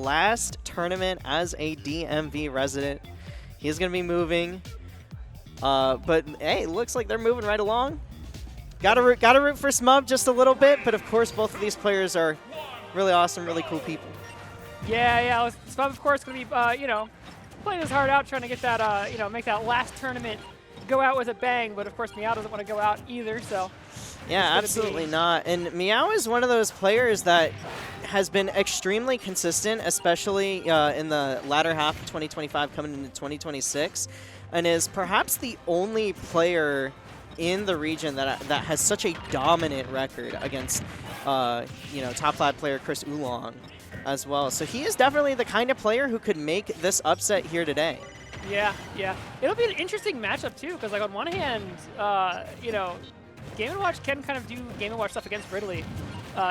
last tournament as a DMV resident. He's going to be moving. But, hey, looks like they're moving right along. Gotta root for Smub just a little bit, but of course both of these players are really awesome, really cool people. Yeah. Smub, of course, going to be, you know, playing his heart out, trying to get that, you know, make that last tournament go out with a bang. But of course, Meow doesn't want to go out either. So yeah, absolutely not. And Meow is one of those players that has been extremely consistent, especially in the latter half of 2025, coming into 2026, and is perhaps the only player in the region that has such a dominant record against, you know, top 5 player Chris Oolong as well. So he is definitely the kind of player who could make this upset here today. Yeah. It'll be an interesting matchup too, because like on one hand, you know, Game & Watch can kind of do Game & Watch stuff against Ridley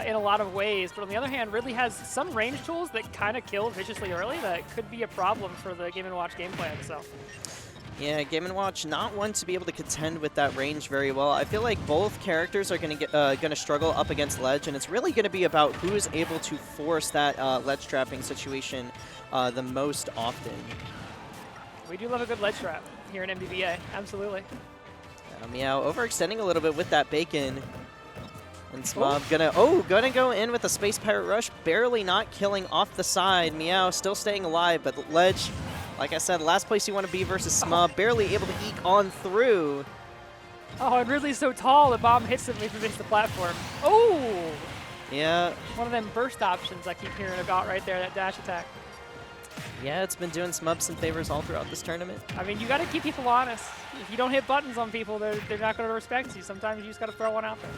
in a lot of ways, but on the other hand, Ridley has some range tools that kind of kill viciously early that could be a problem for the Game & Watch game plan. So. Yeah, Game & Watch not one to be able to contend with that range very well. I feel like both characters are going to struggle up against ledge, and it's really going to be about who is able to force that ledge trapping situation the most often. We do love a good ledge trap here in MBVA, absolutely. Meow overextending a little bit with that bacon. And Smub gonna go in with a Space Pirate Rush, barely not killing off the side. Meow still staying alive, but the ledge, like I said, last place you want to be versus Smub, barely able to eke on through. Oh, and Ridley's so tall, the bomb hits him against the platform. Oh! Yeah. One of them burst options I keep hearing about right there, that dash attack. Yeah, it's been doing Smub some favors all throughout this tournament. I mean, you got to keep people honest. If you don't hit buttons on people, they're not going to respect you. Sometimes you just got to throw one out there.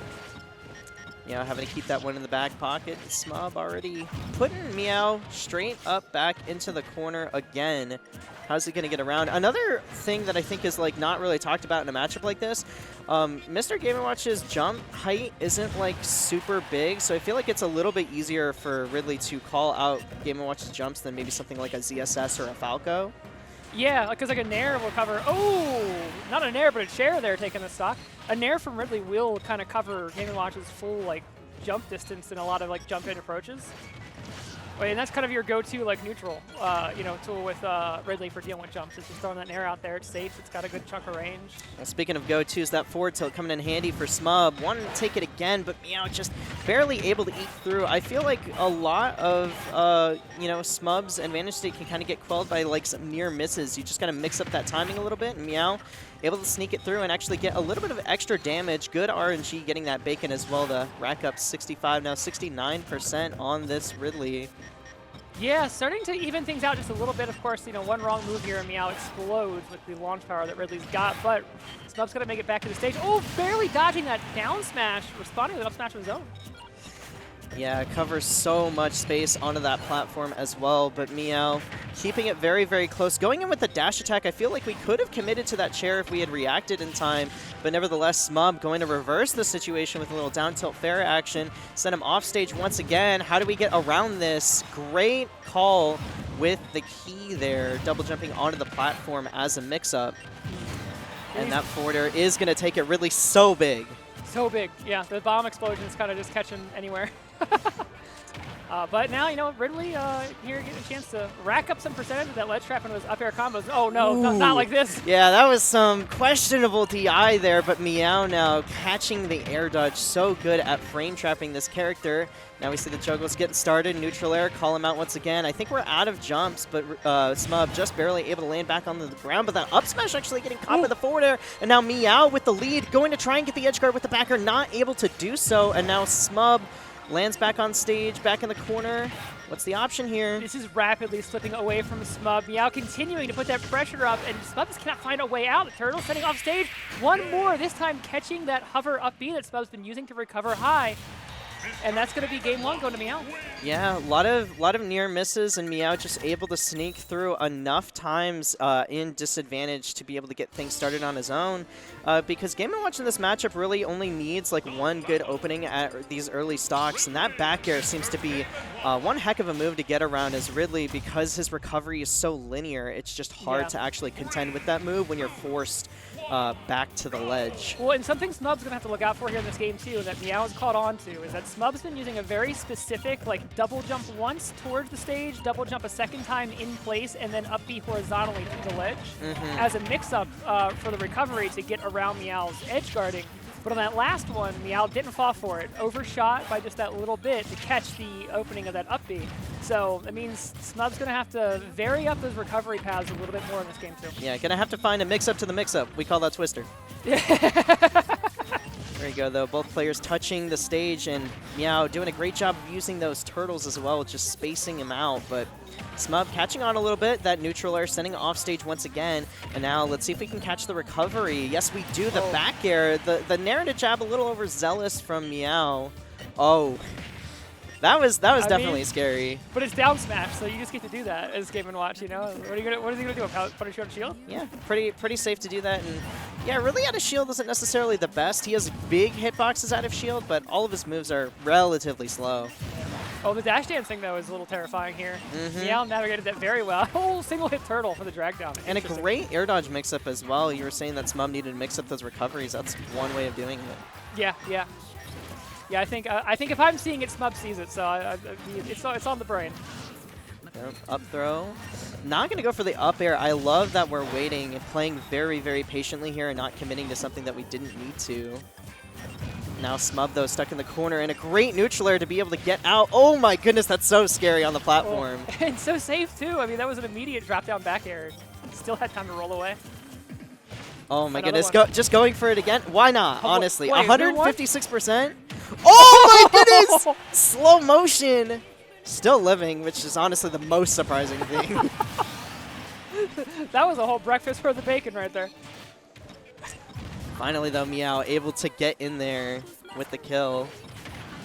Yeah, having to keep that one in the back pocket. Smub already putting Meow straight up back into the corner again. How's he going to get around? Another thing that I think is like not really talked about in a matchup like this, Mr. Game & Watch's jump height isn't like super big, so I feel like it's a little bit easier for Ridley to call out Game & Watch's jumps than maybe something like a ZSS or a Falco. Yeah, because like a Nair will cover, oh, not a Nair, but a chair there taking the stock. A Nair from Ridley will kind of cover Game & Watch's full like jump distance in a lot of like jump in approaches. Wait, and that's kind of your go-to like neutral, you know, tool with Ridley for dealing with jumps. It's just throwing that Nair out there. It's safe. It's got a good chunk of range. Well, speaking of go-tos, that forward tilt coming in handy for Smub. Wanted to take it again, but Meow just barely able to eke through. I feel like a lot of you know, Smub's advantage state can kind of get quelled by like some near misses. You just got to mix up that timing a little bit, and Meow able to sneak it through and actually get a little bit of extra damage. Good RNG getting that bacon as well to rack up 65, now 69% on this Ridley. Yeah, starting to even things out just a little bit. Of course, you know, one wrong move here and Meow explodes with the launch power that Ridley's got, but Smub's going to make it back to the stage. Oh, barely dodging that down smash, responding with up smash of his own. Yeah, it covers so much space onto that platform as well, but Meow keeping it very, very close. Going in with the dash attack, I feel like we could have committed to that chair if we had reacted in time, but nevertheless, Smub going to reverse the situation with a little down tilt fair action, send him off stage once again. How do we get around this? Great call with the key there, double jumping onto the platform as a mix-up. And that forwarder is going to take it Ridley so big. So big, yeah. The bomb explosion is kind of just catching anywhere. But now, you know, Ridley here getting a chance to rack up some percentage of that ledge trap into those up air combos. Oh, no, not like this. Yeah, that was some questionable DI there, but Meow now catching the air dodge. So good at frame trapping this character. Now we see the juggles getting started. Neutral air, call him out once again. I think we're out of jumps, but Smub just barely able to land back on the ground, but that up smash actually getting caught by the forward air. And now Meow with the lead, going to try and get the edge guard with the backer, not able to do so. And now Smub lands back on stage, back in the corner. What's the option here? This is rapidly slipping away from Smub. Meow continuing to put that pressure up, and Smub just cannot find a way out. The turtle setting off stage. One more, this time catching that hover up B that Smub's been using to recover high. And that's going to be game one going to Meow. Yeah, a lot of near misses, and Meow just able to sneak through enough times in disadvantage to be able to get things started on his own. Because Game & Watch in this matchup really only needs like one good opening at these early stocks, and that back air seems to be one heck of a move to get around as Ridley, because his recovery is so linear. It's just hard to actually contend with that move when you're forced back to the ledge. Well, and something Smub's going to have to look out for here in this game, too, that Meow's caught on to, is that Smub's been using a very specific, like, double jump once towards the stage, double jump a second time in place, and then up B horizontally to the ledge as a mix-up for the recovery to get around Meow's edge guarding. But on that last one, Meow didn't fall for it. Overshot by just that little bit to catch the opening of that up B. So that means Smub's going to have to vary up those recovery paths a little bit more in this game, too. Yeah, going to have to find a mix-up to the mix-up. We call that Twister. There you go, though. Both players touching the stage, and Meow doing a great job of using those turtles as well, just spacing him out. But Smub catching on a little bit. That neutral air sending off stage once again. And now let's see if we can catch the recovery. Yes, we do. The back air. The Nair to jab a little overzealous from Meow. Oh. That was definitely scary. But it's down smash, so you just get to do that as Game & Watch, you know? What is he gonna do? Punish you on shield? Yeah, pretty safe to do that. And yeah, really out of shield isn't necessarily the best. He has big hitboxes out of shield, but all of his moves are relatively slow. Oh, the dash dance thing, though, is a little terrifying here. Meow navigated that very well. Oh, single hit turtle for the drag down. And a great air dodge mix-up as well. You were saying that Smub needed to mix up those recoveries. That's one way of doing it. Yeah. Yeah, I think if I'm seeing it, Smub sees it, so it's on the brain. Yep, up throw. Not going to go for the up air. I love that we're waiting and playing very, very patiently here and not committing to something that we didn't need to. Now Smub, though, stuck in the corner, and a great neutral air to be able to get out. Oh my goodness, that's so scary on the platform. Well, and so safe, too. I mean, that was an immediate drop-down back air. Still had time to roll away. Oh my goodness, just going for it again? Why not, honestly? 156%? Oh my goodness! Slow motion! Still living, which is honestly the most surprising thing. That was a whole breakfast for the bacon right there. Finally, though, Meow able to get in there with the kill.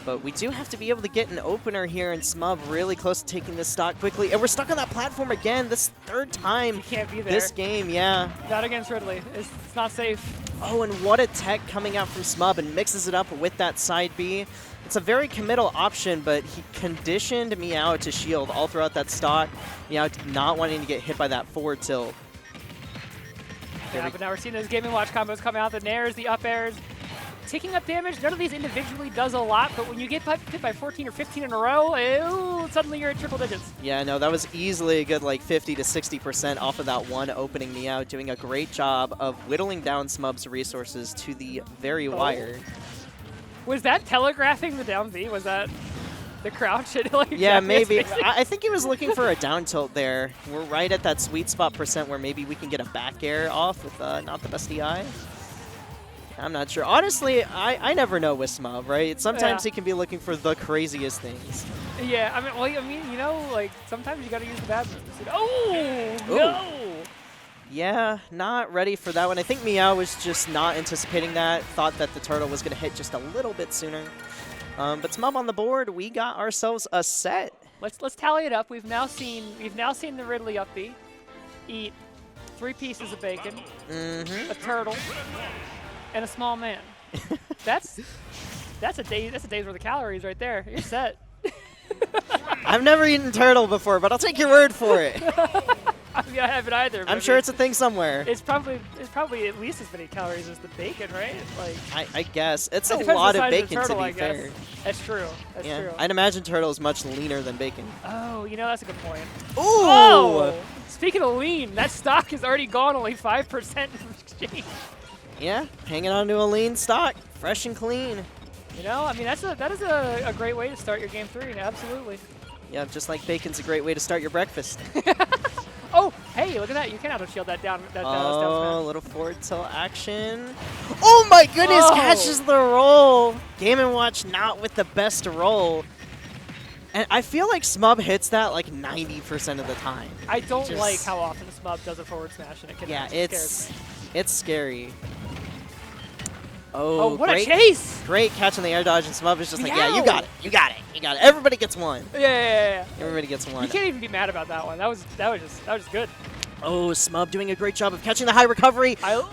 But we do have to be able to get an opener here, and Smub really close to taking this stock quickly. And we're stuck on that platform again. This third time you can't be there. This game, yeah. Not against Ridley. It's not safe. Oh, and what a tech coming out from Smub and mixes it up with that side B. It's a very committal option, but he conditioned Meow to shield all throughout that stock. Meow not wanting to get hit by that forward tilt. Yeah, but now we're seeing those Game & Watch combos come out. The nairs, the up airs. Taking up damage, none of these individually does a lot, but when you get hit by 14 or 15 in a row, ew, suddenly you're at triple digits. Yeah, no, that was easily a good like 50 to 60% off of that one opening. Meow doing a great job of whittling down Smub's resources to the very wire. Was that telegraphing the down B? Was that the crouch? Yeah, maybe. I think he was looking for a down tilt there. We're right at that sweet spot percent where maybe we can get a back air off with not the best DI. I'm not sure. Honestly, I never know with Smub, right? Sometimes he can be looking for the craziest things. Yeah, I mean, you know, like, sometimes you got to use the bad moves. Oh, no! Yeah, not ready for that one. I think Meow was just not anticipating that, thought that the turtle was going to hit just a little bit sooner. But Smub on the board, we got ourselves a set. Let's tally it up. We've now seen the Ridley up B eat 3 pieces of bacon, a turtle, and a small man. That's a day's worth of calories right there. You're set. I've never eaten turtle before, but I'll take your word for it. I haven't either. I'm sure it's a thing somewhere. It's probably at least as many calories as the bacon, right? Like I guess it's a lot of bacon turtle, to be fair. That's true. That's true. I'd imagine turtle is much leaner than bacon. Oh, you know, that's a good point. Ooh! Oh! Speaking of lean, that stock is already gone only 5% from exchange. Yeah, hanging on to a lean stock, fresh and clean. You know, I mean, that is a great way to start your game 3, absolutely. Yeah, just like bacon's a great way to start your breakfast. Oh, hey, look at that. You can auto-shield that down. Oh, a little forward tilt action. Oh my goodness, catches the roll. Game & Watch not with the best roll. And I feel like Smub hits that like 90% of the time. I don't like how often Smub does a forward smash, and it can it's scary. Oh, what a chase! Great catch on the air dodge, and Smub is just like, yeah, you got it. You got it. You got it. Everybody gets one. Yeah. Everybody gets one. You can't even be mad about that one. That was just good. Oh, Smub doing a great job of catching the high recovery. Oh!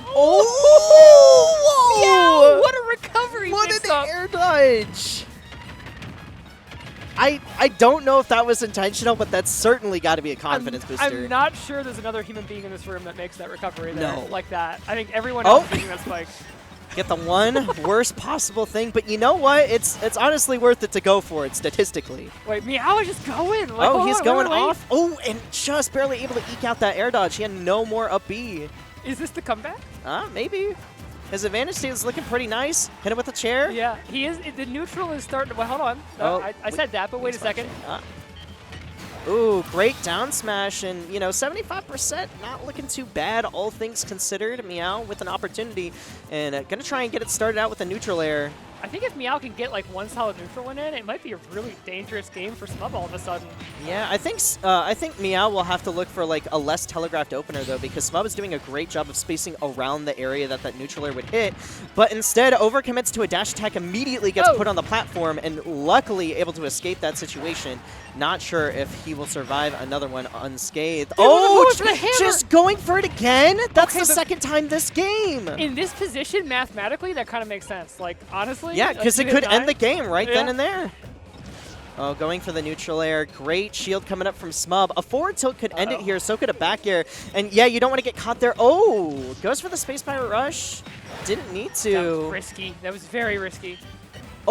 Yeah, what a recovery! What an air dodge! I don't know if that was intentional, but that's certainly got to be a confidence booster. I'm not sure there's another human being in this room that makes that recovery there like that. I think everyone Oh. else is making that spike. Get the one worst possible thing, but you know what? It's honestly worth it to go for it statistically. Wait, meow is just going. Like, Oh, he's on, going wait. off. Oh, and just barely able to eke out that air dodge. He had no more up B. Is this the comeback? Maybe. His advantage state is looking pretty nice. Hit him with a chair. Yeah, he is. The neutral is starting. Well, hold on. I said that, but wait a second. Ooh, great down smash, and you know, 75% not looking too bad, all things considered. Meow with an opportunity, and gonna try and get it started out with a neutral air. I think if Meow can get like one solid neutral one in, it might be a really dangerous game for Smub all of a sudden. Yeah, I think Meow will have to look for like a less telegraphed opener though, because Smub is doing a great job of spacing around the area that neutral air would hit, but instead overcommits to a dash attack, immediately gets put on the platform, and luckily able to escape that situation. Not sure if he will survive another one unscathed. Oh, just going for it again? That's the second time this game. In this position, mathematically, that kind of makes sense. Like, honestly. Yeah, because it could end the game right then and there. Oh, going for the neutral air. Great shield coming up from Smub. A forward tilt could end it here, so could a back air. And yeah, you don't want to get caught there. Oh, goes for the Space Pirate Rush. Didn't need to. That was risky. That was very risky.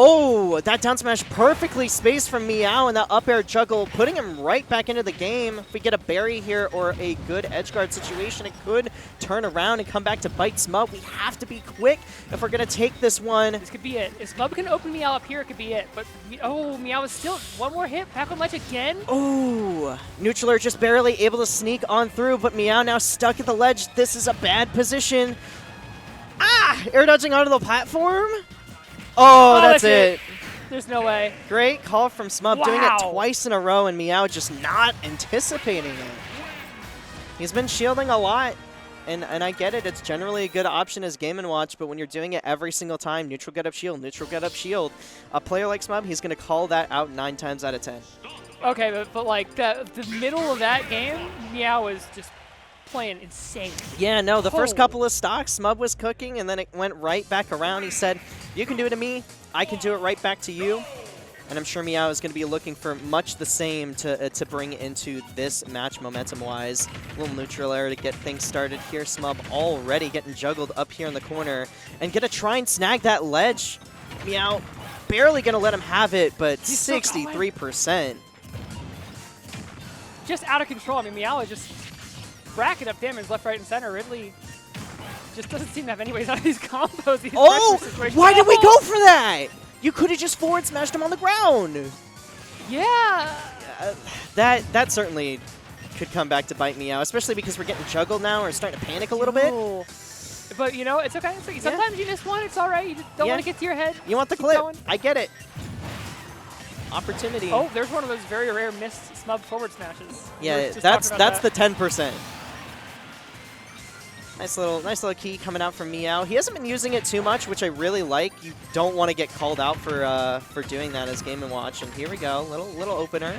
Oh, that down smash perfectly spaced from Meow, and that up air juggle putting him right back into the game. If we get a berry here or a good edge guard situation, it could turn around and come back to bite Smub. We have to be quick if we're going to take this one. This could be it. If Smub can open Meow up here, it could be it. But, oh, Meow is still one more hit. Back on ledge again. Oh, neutral air just barely able to sneak on through, but Meow now stuck at the ledge. This is a bad position. Ah, air dodging onto the platform. Oh, that's it. There's no way. Great call from Smub, doing it twice in a row, and Meow just not anticipating it. He's been shielding a lot, and I get it. It's generally a good option as Game & Watch, but when you're doing it every single time, neutral get up shield, neutral get up shield, a player like Smub, he's going to call that out 9 times out of 10. Okay, but like the middle of that game, Meow was just playing insane. Yeah, no, the first couple of stocks, Smub was cooking, and then it went right back around. He said, you can do it to me, I can do it right back to you. And I'm sure Meow is going to be looking for much the same to bring into this match momentum-wise. Little neutral air to get things started here. Smub already getting juggled up here in the corner. And going to try and snag that ledge. Meow barely going to let him have it, but 63%. Just out of control. I mean, Meow is just racking up damage left, right, and center. Ridley just doesn't seem to have any ways out of these combos. Why did we go for that? You could have just forward smashed him on the ground. Yeah. That certainly could come back to bite Meow, especially because we're getting juggled now. We're starting to panic a little bit. But, you know, it's okay. Sometimes you miss one. It's all right. You just don't want to get to your head. You want the clip. I get it. Opportunity. Oh, there's one of those very rare missed Smub forward smashes. Yeah, that's the 10%. Nice little key coming out from Meow. He hasn't been using it too much, which I really like. You don't want to get called out for doing that as Game & Watch. And here we go, little opener.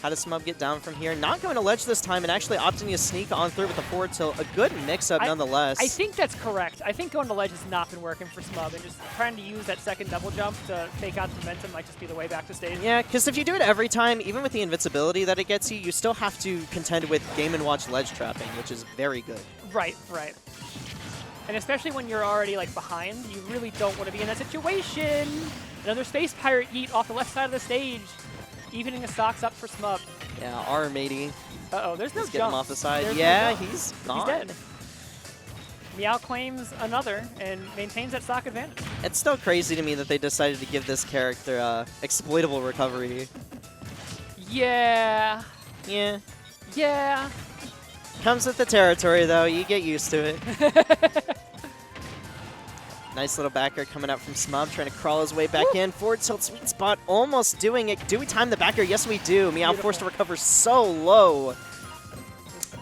How does Smub get down from here? Not going to ledge this time and actually opting to sneak on through with the forward tilt. A good mix-up nonetheless. I think that's correct. I think going to ledge has not been working for Smub, and just trying to use that second double jump to fake out the momentum might just be the way back to stage. Yeah, because if you do it every time, even with the invincibility that it gets you, you still have to contend with Game & Watch ledge trapping, which is very good. Right. And especially when you're already like behind, you really don't want to be in that situation. Another Space Pirate yeet off the left side of the stage. Evening the stocks up for Smub. Yeah, R matey. Uh-oh, there's no jump. Get him off the side. He's gone. He's dead. Meow claims another and maintains that stock advantage. It's still crazy to me that they decided to give this character exploitable recovery. Yeah. Comes with the territory, though. You get used to it. Nice little backer coming out from Smub, trying to crawl his way back in. Forward tilt, sweet spot, almost doing it. Do we time the backer? Yes, we do. Meow forced to recover so low.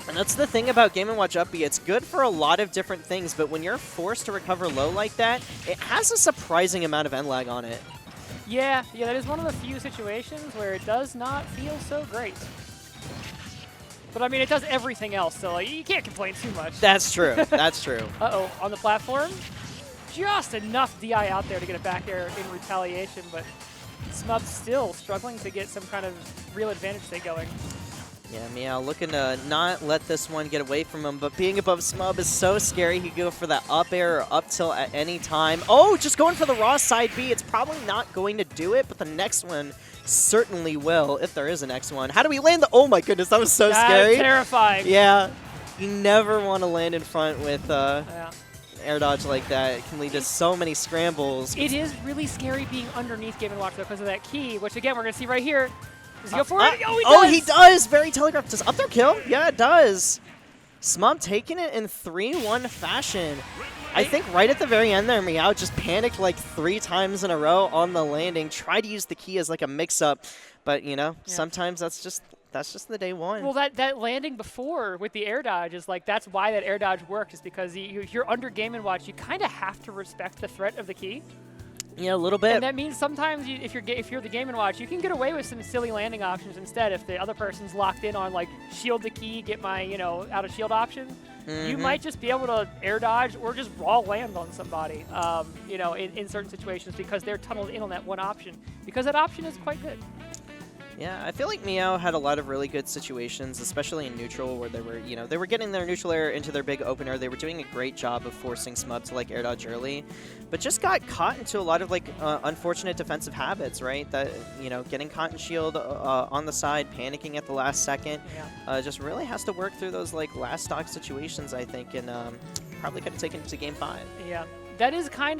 And that's the thing about Game & Watch Up B. It's good for a lot of different things, but when you're forced to recover low like that, it has a surprising amount of end lag on it. Yeah, that is one of the few situations where it does not feel so great. But I mean, it does everything else, so like, you can't complain too much. That's true. That's true. Uh-oh, on the platform. Just enough DI out there to get a back air in retaliation, but Smub still struggling to get some kind of real advantage state going. Yeah, Meow looking to not let this one get away from him, but being above Smub is so scary. He could go for that up air or up tilt at any time. Oh, just going for the raw side B. It's probably not going to do it, but the next one certainly will, if there is a next one. How do we land the... Oh my goodness, that was so scary. Terrifying. Yeah, you never want to land in front with Yeah. air dodge like that. It can lead to so many scrambles. It is really scary being underneath Game & Watch, though, because of that key, which, again, we're going to see right here. Does he go for it? Oh, he does! Very telegraphed. Does up there kill? Yeah, it does. Smub taking it in 3-1 fashion. I think right at the very end there, Meow just panicked like 3 times in a row on the landing, tried to use the key as like a mix-up, but, you know, sometimes that's just the day one. Well, that landing before with the air dodge is like, that's why that air dodge worked, is because if you're under Game & Watch, you kind of have to respect the threat of the key. Yeah, a little bit. And that means sometimes if you're the Game & Watch, you can get away with some silly landing options instead. If the other person's locked in on like shield the key, get my out of shield option, you might just be able to air dodge or just raw land on somebody. In certain situations because they're tunneled in on that one option, because that option is quite good. Yeah, I feel like Meow had a lot of really good situations, especially in neutral, where they were getting their neutral air into their big opener. They were doing a great job of forcing Smub to like air dodge early, but just got caught into a lot of like unfortunate defensive habits, right? That getting caught in shield on the side, panicking at the last second, just really has to work through those like last stock situations, I think, and probably could have taken it to game 5. Yeah, that is kind